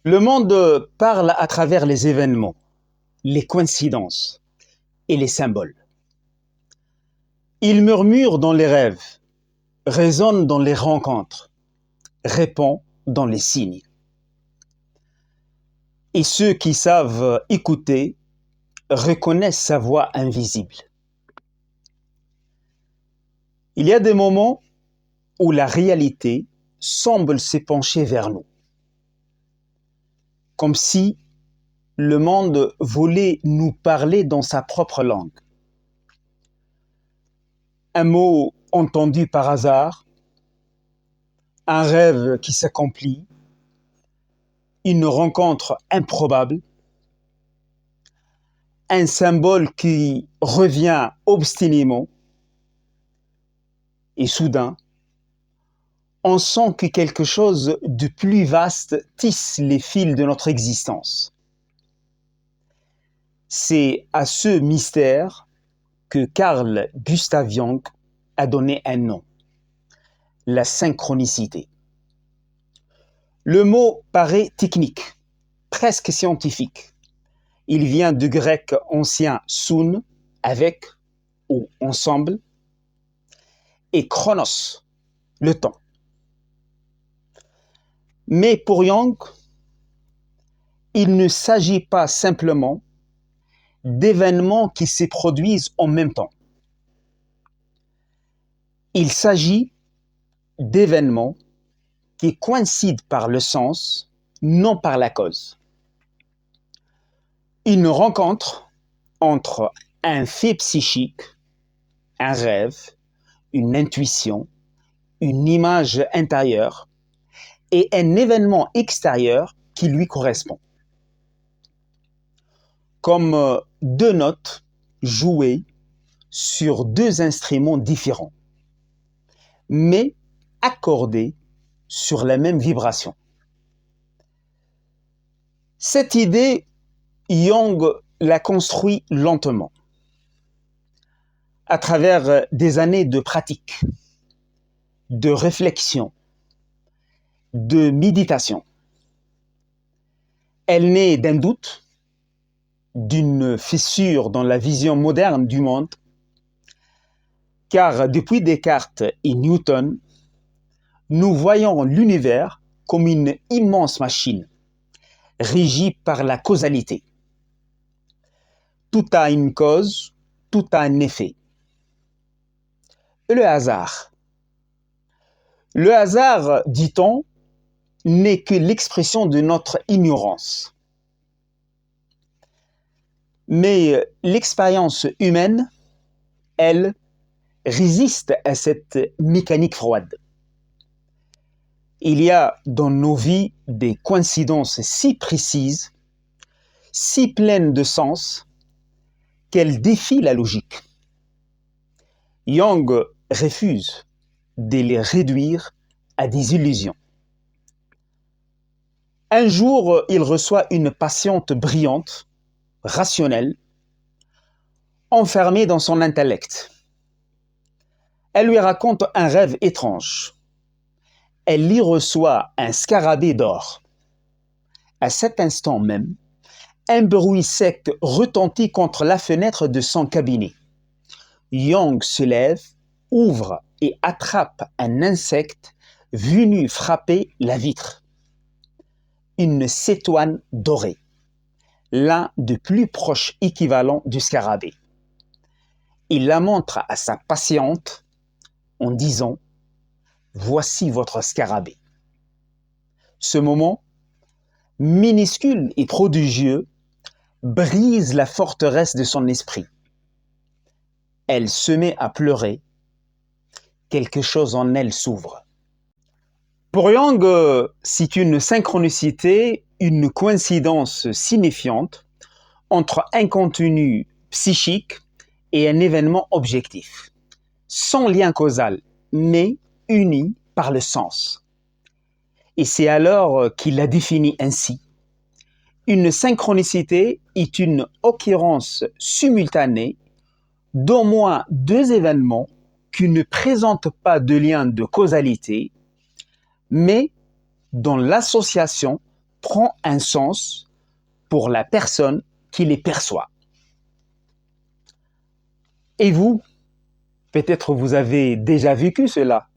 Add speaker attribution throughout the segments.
Speaker 1: Le monde parle à travers les événements, les coïncidences et les symboles. Il murmure dans les rêves, résonne dans les rencontres, répond dans les signes. Et ceux qui savent écouter reconnaissent sa voix invisible. Il y a des moments où la réalité semble s'épancher vers nous, comme si le monde voulait nous parler dans sa propre langue. Un mot entendu par hasard, un rêve qui s'accomplit, une rencontre improbable, un symbole qui revient obstinément, et soudain, on sent que quelque chose de plus vaste tisse les fils de notre existence. C'est à ce mystère que Carl Gustav Jung a donné un nom, la synchronicité. Le mot paraît technique, presque scientifique. Il vient du grec ancien soun, avec ou ensemble, et chronos, le temps. Mais pour Jung, il ne s'agit pas simplement d'événements qui se produisent en même temps. Il s'agit d'événements qui coïncident par le sens, non par la cause. Une rencontre entre un fait psychique, un rêve, une intuition, une image intérieure et un événement extérieur qui lui correspond. Comme deux notes jouées sur deux instruments différents, mais accordées sur la même vibration. Cette idée, Jung l'a construite lentement, à travers des années de pratique, de réflexion, de méditation. Elle naît d'un doute, d'une fissure dans la vision moderne du monde, car depuis Descartes et Newton, nous voyons l'univers comme une immense machine, régie par la causalité. Tout a une cause, tout a un effet. Et le hasard. Le hasard, dit-on, n'est que l'expression de notre ignorance. Mais l'expérience humaine, elle, résiste à cette mécanique froide. Il y a dans nos vies des coïncidences si précises, si pleines de sens, qu'elles défient la logique. Jung refuse de les réduire à des illusions. Un jour, il reçoit une patiente brillante, rationnelle, enfermée dans son intellect. Elle lui raconte un rêve étrange. Elle y reçoit un scarabée d'or. À cet instant même, un bruit sec retentit contre la fenêtre de son cabinet. Jung se lève, ouvre et attrape un insecte venu frapper la vitre. Une cétoine dorée, l'un des plus proches équivalents du scarabée. Il la montre à sa patiente en disant « Voici votre scarabée ». Ce moment, minuscule et prodigieux, brise la forteresse de son esprit. Elle se met à pleurer. Quelque chose en elle s'ouvre. Pour Jung, c'est une synchronicité, une coïncidence signifiante entre un contenu psychique et un événement objectif, sans lien causal, mais uni par le sens. Et c'est alors qu'il la définit ainsi. Une synchronicité est une occurrence simultanée d'au moins deux événements qui ne présentent pas de lien de causalité, mais dont l'association prend un sens pour la personne qui les perçoit. Et vous, peut-être vous avez déjà vécu cela.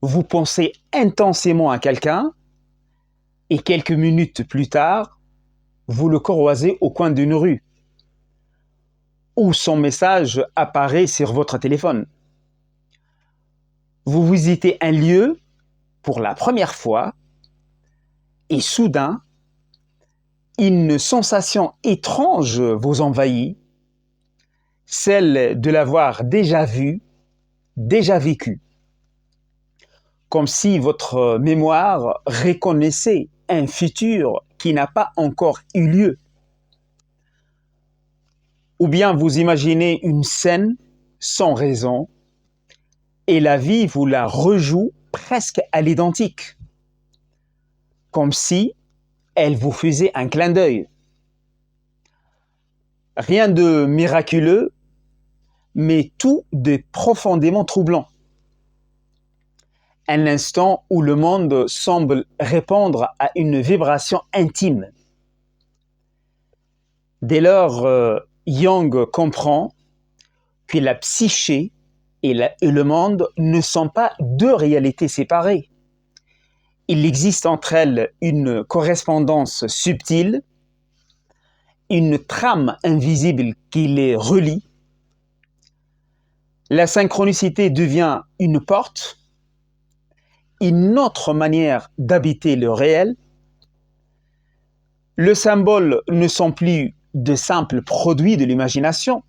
Speaker 1: Vous pensez intensément à quelqu'un et quelques minutes plus tard, vous le croisez au coin d'une rue ou son message apparaît sur votre téléphone. Vous visitez un lieu pour la première fois et soudain, une sensation étrange vous envahit, celle de l'avoir déjà vu, déjà vécu. Comme si votre mémoire reconnaissait un futur qui n'a pas encore eu lieu. Ou bien vous imaginez une scène sans raison et la vie vous la rejoue presque à l'identique. Comme si elle vous faisait un clin d'œil. Rien de miraculeux, mais tout de profondément troublant. Un instant où le monde semble répondre à une vibration intime. Dès lors, Jung comprend que la psyché et le monde ne sont pas deux réalités séparées. Il existe entre elles une correspondance subtile, une trame invisible qui les relie. La synchronicité devient une porte, une autre manière d'habiter le réel. Le symbole ne sont plus de simples produits de l'imagination.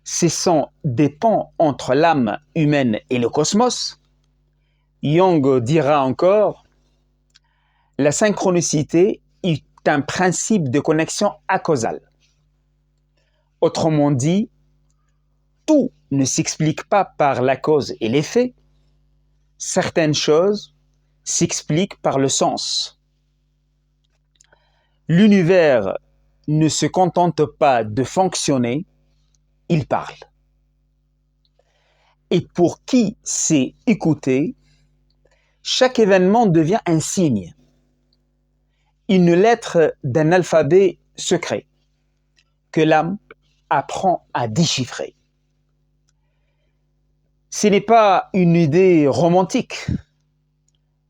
Speaker 1: Ce sont des ponts entre l'âme humaine et le cosmos. Jung dira encore, la synchronicité est un principe de connexion acausale. Autrement dit, tout ne s'explique pas par la cause et l'effet. Certaines choses s'expliquent par le sens. L'univers ne se contente pas de fonctionner, il parle. Et pour qui sait écouter, chaque événement devient un signe, une lettre d'un alphabet secret que l'âme apprend à déchiffrer. Ce n'est pas une idée romantique,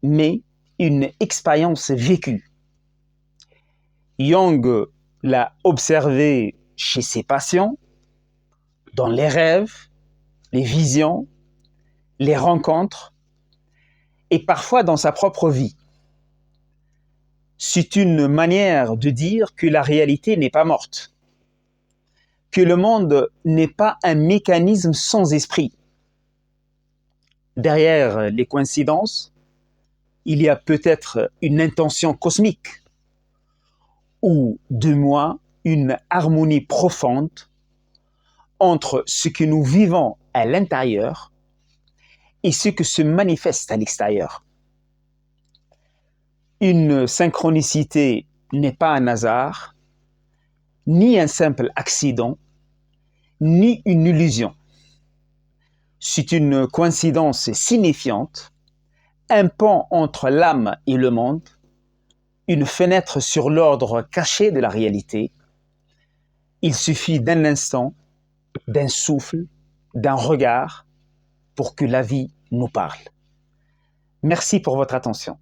Speaker 1: mais une expérience vécue. Jung l'a observé chez ses patients, dans les rêves, les visions, les rencontres, et parfois dans sa propre vie. C'est une manière de dire que la réalité n'est pas morte, que le monde n'est pas un mécanisme sans esprit. Derrière les coïncidences, il y a peut-être une intention cosmique, ou de moins une harmonie profonde entre ce que nous vivons à l'intérieur et ce que se manifeste à l'extérieur. Une synchronicité n'est pas un hasard, ni un simple accident, ni une illusion. C'est une coïncidence signifiante, un pont entre l'âme et le monde, une fenêtre sur l'ordre caché de la réalité. Il suffit d'un instant, d'un souffle, d'un regard pour que la vie nous parle. Merci pour votre attention.